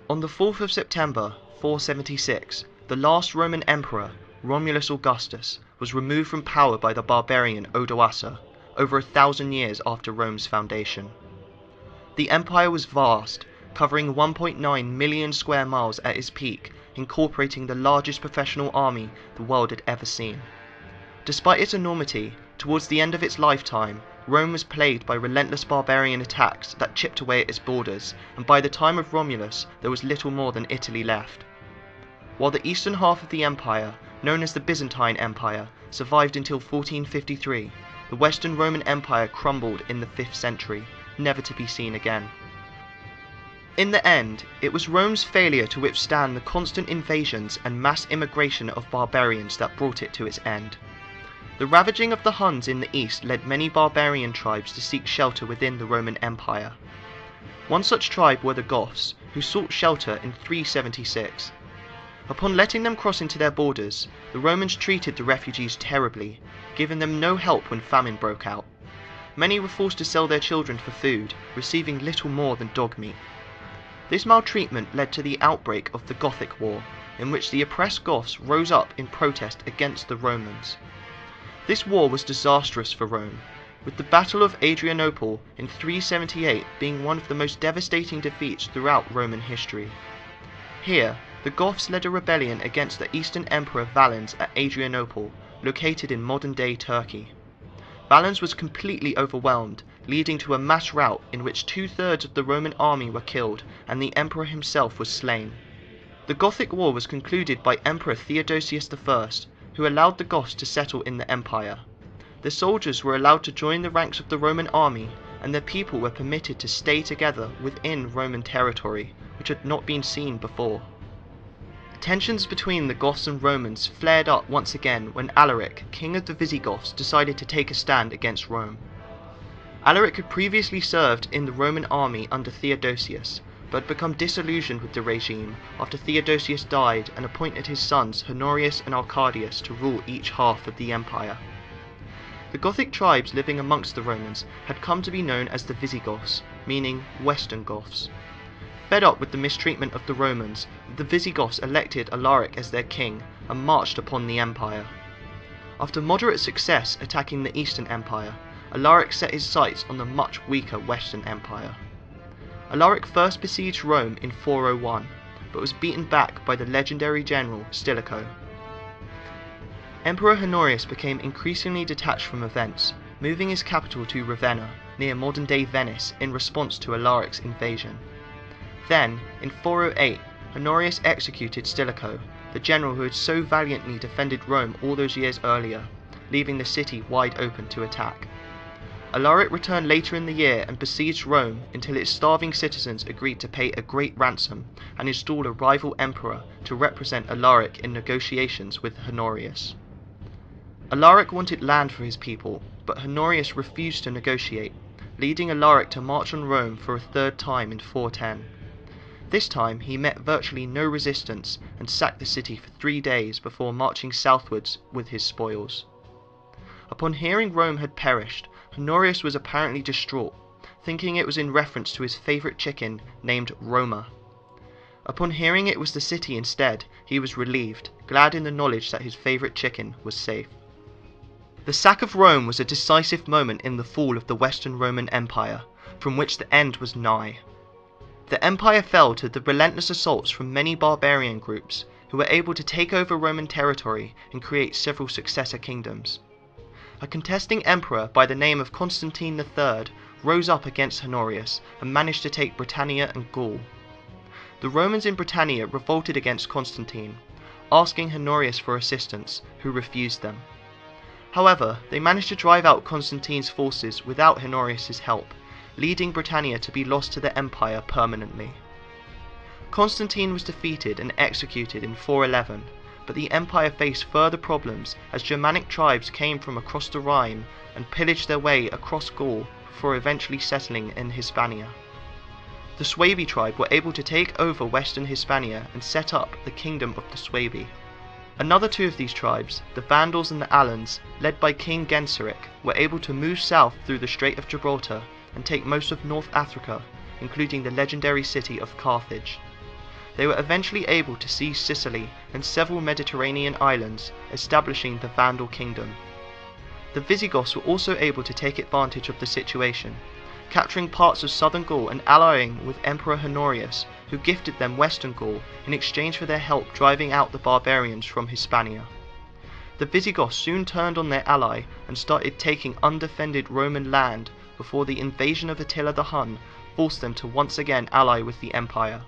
On the 4th of September 476, the last Roman emperor, Romulus Augustus, was removed from power by the barbarian Odoacer, over 1,000 years after Rome's foundation. The empire was vast, covering 1.9 million square miles at its peak, incorporating the largest professional army the world had ever seen. Despite its enormity, towards the end of its lifetime, Rome was plagued by relentless barbarian attacks that chipped away at its borders, and by the time of Romulus there was little more than Italy left. While the eastern half of the empire, known as the Byzantine Empire, survived until 1453, the Western Roman Empire crumbled in the 5th century, never to be seen again. In the end, it was Rome's failure to withstand the constant invasions and mass immigration of barbarians that brought it to its end. The ravaging of the Huns in the east led many barbarian tribes to seek shelter within the Roman Empire. One such tribe were the Goths, who sought shelter in 376. Upon letting them cross into their borders, the Romans treated the refugees terribly, giving them no help when famine broke out. Many were forced to sell their children for food, receiving little more than dog meat. This maltreatment led to the outbreak of the Gothic War, in which the oppressed Goths rose up in protest against the Romans. This war was disastrous for Rome, with the Battle of Adrianople in 378 being one of the most devastating defeats throughout Roman history. Here, the Goths led a rebellion against the Eastern Emperor Valens at Adrianople, located in modern-day Turkey. Valens was completely overwhelmed, leading to a mass rout in which 2/3 of the Roman army were killed and the emperor himself was slain. The Gothic War was concluded by Emperor Theodosius I, who allowed the Goths to settle in the empire. The soldiers were allowed to join the ranks of the Roman army, and their people were permitted to stay together within Roman territory, which had not been seen before. Tensions between the Goths and Romans flared up once again when Alaric, king of the Visigoths, decided to take a stand against Rome. Alaric had previously served in the Roman army under Theodosius, but had become disillusioned with the regime after Theodosius died and appointed his sons Honorius and Arcadius to rule each half of the empire. The Gothic tribes living amongst the Romans had come to be known as the Visigoths, meaning Western Goths. Fed up with the mistreatment of the Romans, the Visigoths elected Alaric as their king and marched upon the empire. After moderate success attacking the Eastern Empire, Alaric set his sights on the much weaker Western Empire. Alaric first besieged Rome in 401, but was beaten back by the legendary general Stilicho. Emperor Honorius became increasingly detached from events, moving his capital to Ravenna, near modern-day Venice, in response to Alaric's invasion. Then, in 408, Honorius executed Stilicho, the general who had so valiantly defended Rome all those years earlier, leaving the city wide open to attack. Alaric returned later in the year and besieged Rome until its starving citizens agreed to pay a great ransom and install a rival emperor to represent Alaric in negotiations with Honorius. Alaric wanted land for his people, but Honorius refused to negotiate, leading Alaric to march on Rome for a third time in 410. This time he met virtually no resistance and sacked the city for 3 days before marching southwards with his spoils. Upon hearing Rome had perished, Honorius was apparently distraught, thinking it was in reference to his favourite chicken named Roma. Upon hearing it was the city instead, he was relieved, glad in the knowledge that his favourite chicken was safe. The sack of Rome was a decisive moment in the fall of the Western Roman Empire, from which the end was nigh. The empire fell to the relentless assaults from many barbarian groups, who were able to take over Roman territory and create several successor kingdoms. A contesting emperor by the name of Constantine III rose up against Honorius and managed to take Britannia and Gaul. The Romans in Britannia revolted against Constantine, asking Honorius for assistance, who refused them. However, they managed to drive out Constantine's forces without Honorius's help, leading Britannia to be lost to the empire permanently. Constantine was defeated and executed in 411, but the empire faced further problems as Germanic tribes came from across the Rhine and pillaged their way across Gaul before eventually settling in Hispania. The Suebi tribe were able to take over western Hispania and set up the Kingdom of the Suebi. Another 2 of these tribes, the Vandals and the Alans, led by King Genseric, were able to move south through the Strait of Gibraltar and take most of North Africa, including the legendary city of Carthage. They were eventually able to seize Sicily and several Mediterranean islands, establishing the Vandal kingdom. The Visigoths were also able to take advantage of the situation, capturing parts of southern Gaul and allying with Emperor Honorius, who gifted them western Gaul in exchange for their help driving out the barbarians from Hispania. The Visigoths soon turned on their ally and started taking undefended Roman land before the invasion of Attila the Hun forced them to once again ally with the empire.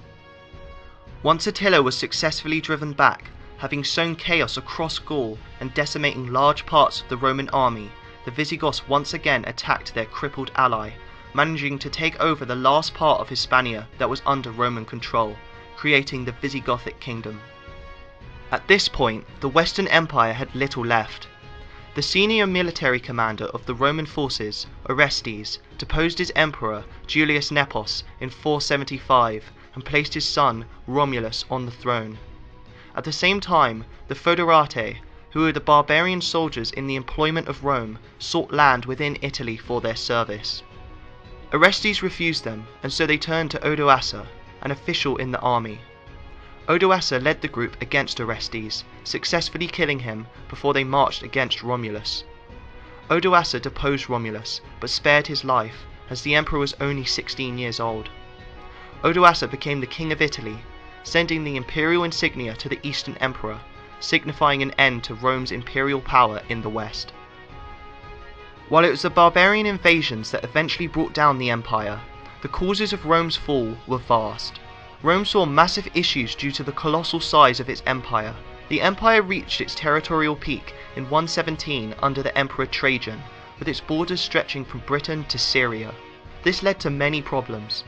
Once Attila was successfully driven back, having sown chaos across Gaul and decimating large parts of the Roman army, the Visigoths once again attacked their crippled ally, managing to take over the last part of Hispania that was under Roman control, creating the Visigothic kingdom. At this point, the Western Empire had little left. The senior military commander of the Roman forces, Orestes, deposed his emperor, Julius Nepos, in 475 and placed his son, Romulus, on the throne. At the same time, the Foederati, who were the barbarian soldiers in the employment of Rome, sought land within Italy for their service. Orestes refused them, and so they turned to Odoacer, an official in the army. Odoacer led the group against Orestes, successfully killing him before they marched against Romulus. Odoacer deposed Romulus, but spared his life, as the emperor was only 16 years old. Odoacer became the king of Italy, sending the imperial insignia to the Eastern Emperor, signifying an end to Rome's imperial power in the West. While it was the barbarian invasions that eventually brought down the empire, the causes of Rome's fall were vast. Rome saw massive issues due to the colossal size of its empire. The empire reached its territorial peak in 117 under the Emperor Trajan, with its borders stretching from Britain to Syria. This led to many problems.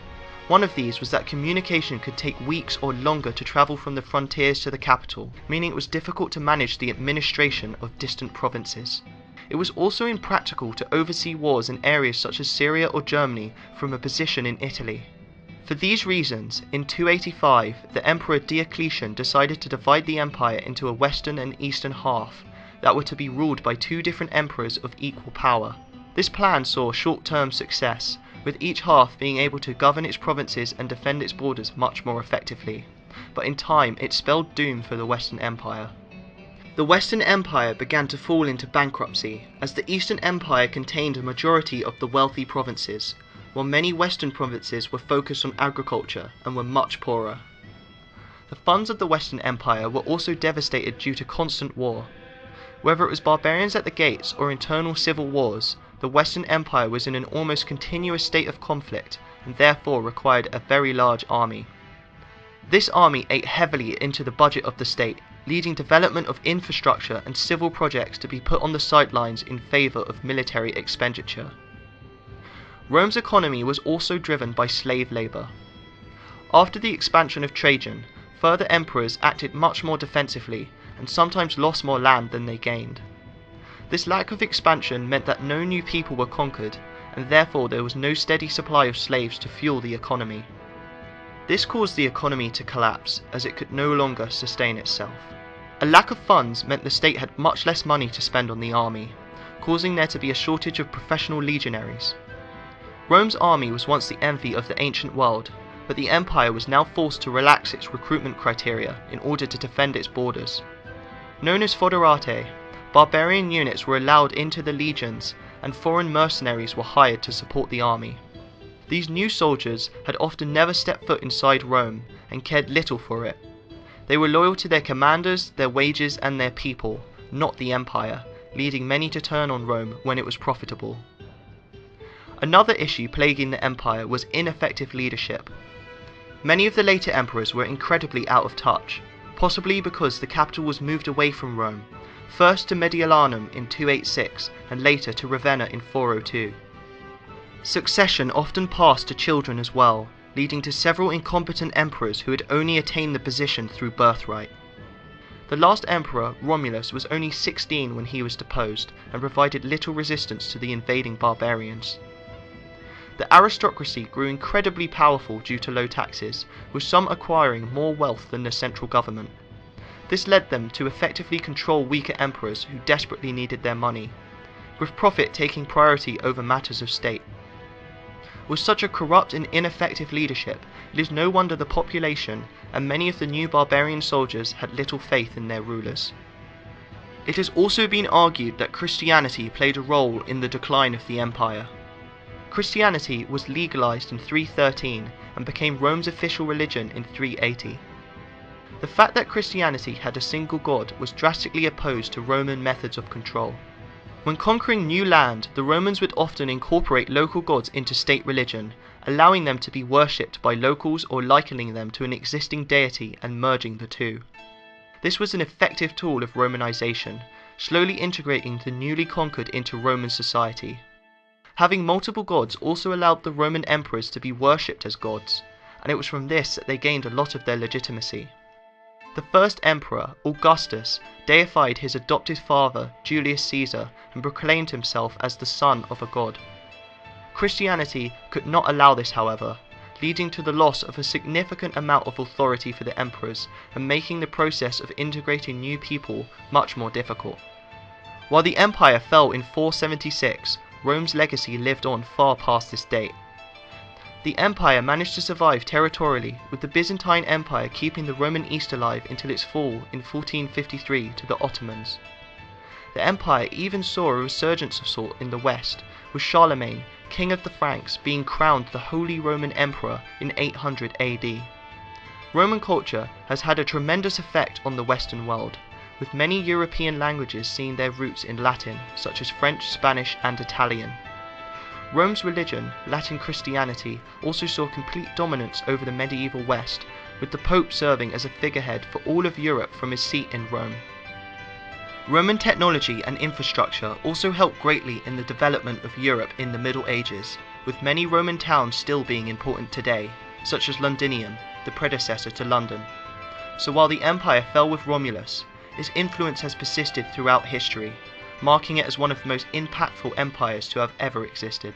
One of these was that communication could take weeks or longer to travel from the frontiers to the capital, meaning it was difficult to manage the administration of distant provinces. It was also impractical to oversee wars in areas such as Syria or Germany from a position in Italy. For these reasons, in 285, the Emperor Diocletian decided to divide the empire into a western and eastern half that were to be ruled by two different emperors of equal power. This plan saw short-term success, with each half being able to govern its provinces and defend its borders much more effectively, but in time it spelled doom for the Western Empire. The Western Empire began to fall into bankruptcy, as the Eastern Empire contained a majority of the wealthy provinces, while many Western provinces were focused on agriculture and were much poorer. The funds of the Western Empire were also devastated due to constant war. Whether it was barbarians at the gates or internal civil wars, the Western Empire was in an almost continuous state of conflict and therefore required a very large army. This army ate heavily into the budget of the state, leading development of infrastructure and civil projects to be put on the sidelines in favour of military expenditure. Rome's economy was also driven by slave labour. After the expansion of Trajan, further emperors acted much more defensively and sometimes lost more land than they gained. This lack of expansion meant that no new people were conquered, and therefore there was no steady supply of slaves to fuel the economy. This caused the economy to collapse, as it could no longer sustain itself. A lack of funds meant the state had much less money to spend on the army, causing there to be a shortage of professional legionaries. Rome's army was once the envy of the ancient world, but the empire was now forced to relax its recruitment criteria in order to defend its borders. Known as Foederati, barbarian units were allowed into the legions, and foreign mercenaries were hired to support the army. These new soldiers had often never stepped foot inside Rome and cared little for it. They were loyal to their commanders, their wages, and their people, not the empire, leading many to turn on Rome when it was profitable. Another issue plaguing the empire was ineffective leadership. Many of the later emperors were incredibly out of touch, possibly because the capital was moved away from Rome, first to Mediolanum in 286 and later to Ravenna in 402. Succession often passed to children as well, leading to several incompetent emperors who had only attained the position through birthright. The last emperor, Romulus, was only 16 when he was deposed and provided little resistance to the invading barbarians. The aristocracy grew incredibly powerful due to low taxes, with some acquiring more wealth than the central government. This led them to effectively control weaker emperors who desperately needed their money, with profit taking priority over matters of state. With such a corrupt and ineffective leadership, it is no wonder the population and many of the new barbarian soldiers had little faith in their rulers. It has also been argued that Christianity played a role in the decline of the empire. Christianity was legalized in 313 and became Rome's official religion in 380. The fact that Christianity had a single god was drastically opposed to Roman methods of control. When conquering new land, the Romans would often incorporate local gods into state religion, allowing them to be worshipped by locals or likening them to an existing deity and merging the two. This was an effective tool of Romanization, slowly integrating the newly conquered into Roman society. Having multiple gods also allowed the Roman emperors to be worshipped as gods, and it was from this that they gained a lot of their legitimacy. The first emperor, Augustus, deified his adopted father, Julius Caesar, and proclaimed himself as the son of a god. Christianity could not allow this, however, leading to the loss of a significant amount of authority for the emperors and making the process of integrating new people much more difficult. While the empire fell in 476, Rome's legacy lived on far past this date. The empire managed to survive territorially, with the Byzantine Empire keeping the Roman East alive until its fall in 1453 to the Ottomans. The empire even saw a resurgence of sort in the west, with Charlemagne, king of the Franks, being crowned the Holy Roman Emperor in 800 AD. Roman culture has had a tremendous effect on the Western world, with many European languages seeing their roots in Latin, such as French, Spanish and Italian. Rome's religion, Latin Christianity, also saw complete dominance over the medieval West, with the Pope serving as a figurehead for all of Europe from his seat in Rome. Roman technology and infrastructure also helped greatly in the development of Europe in the Middle Ages, with many Roman towns still being important today, such as Londinium, the predecessor to London. So while the empire fell with Romulus, its influence has persisted throughout history, marking it as one of the most impactful empires to have ever existed.